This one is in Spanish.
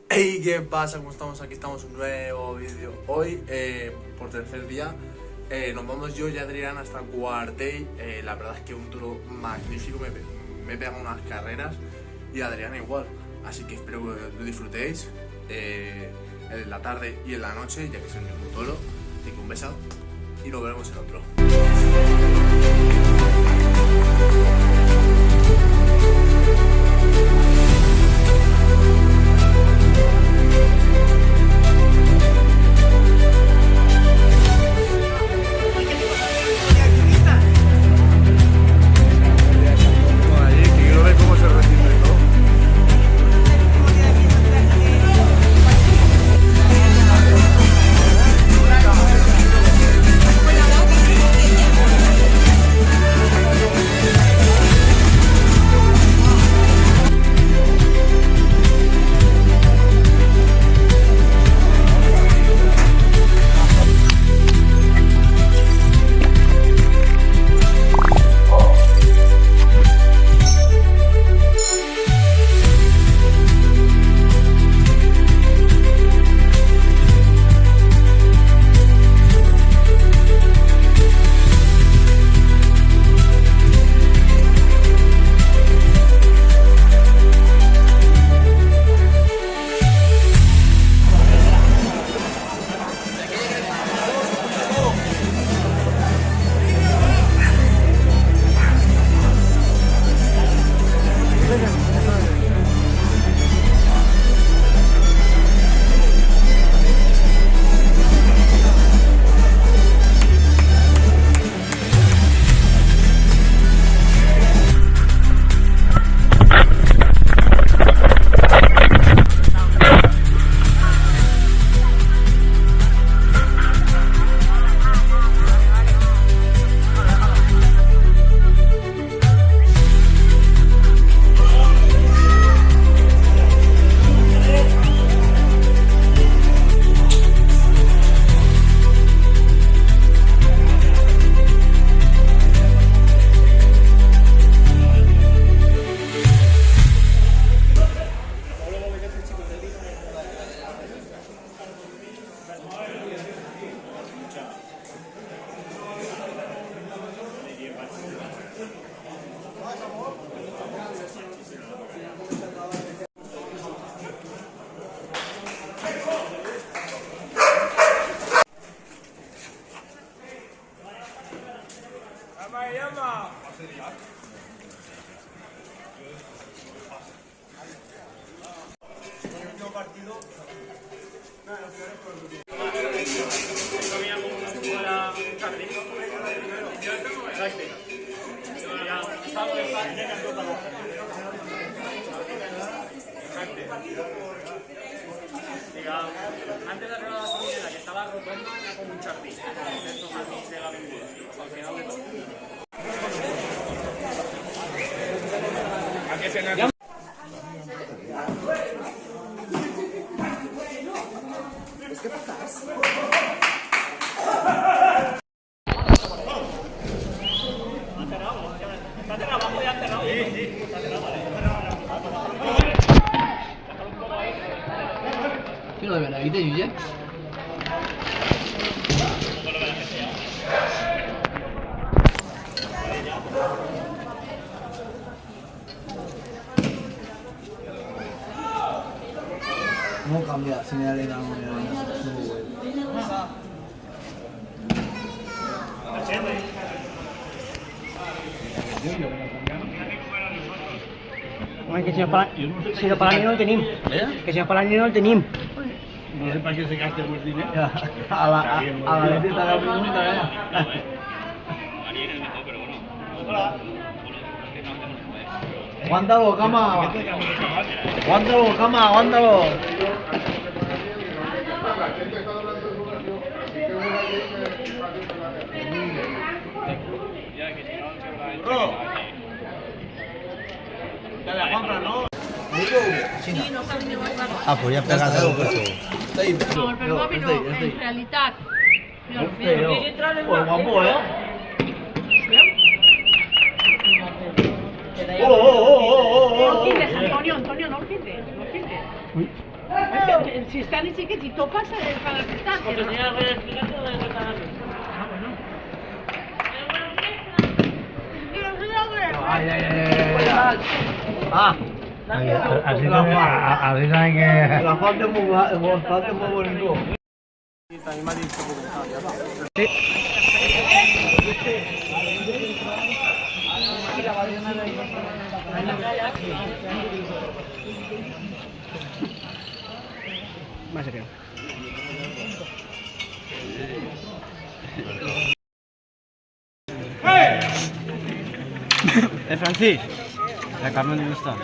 Hey, ¿qué pasa? ¿Cómo estamos? Aquí estamos en un nuevo vídeo. Hoy, por tercer día, nos vamos yo y Adrián hasta Cuartell. La verdad es que un tour magnífico, me he pegado unas carreras y Adrián igual. Así que espero que lo disfrutéis en la tarde y en la noche, ya que es el mismo toro. Así que un beso y nos veremos en otro. Antes de arribar a la gasolinera, que estaba rotonda, era como un chardín. Estos jardines de la avenida, al final de todo. ¿A qué se ¿Qué lo de Benavides, Yuya? ¿Cómo cambia? Si me da arena, no me da arena. Home, que si no per l'any no el tenim. Que si no per l'any no el tenim. No sé per què se gasta molts diners. A la Leti està de minuts també. Aguántalo, cama. Aguántalo, cama, aguántalo. Dale, Juanfran, ¿no? Ah, pues ya pegaste el coche. No, però papi no, en realitat. Pues guapo, ¿eh? Mira, No quites, Antonio, no quites. Si están así que si topas para quitar. Porque si ya voy a explicar todo de vuelta a la Así saben que... La falta es muy bonito. También me ha dicho que Más se queda. Francis, la Carmen, ¿dónde está?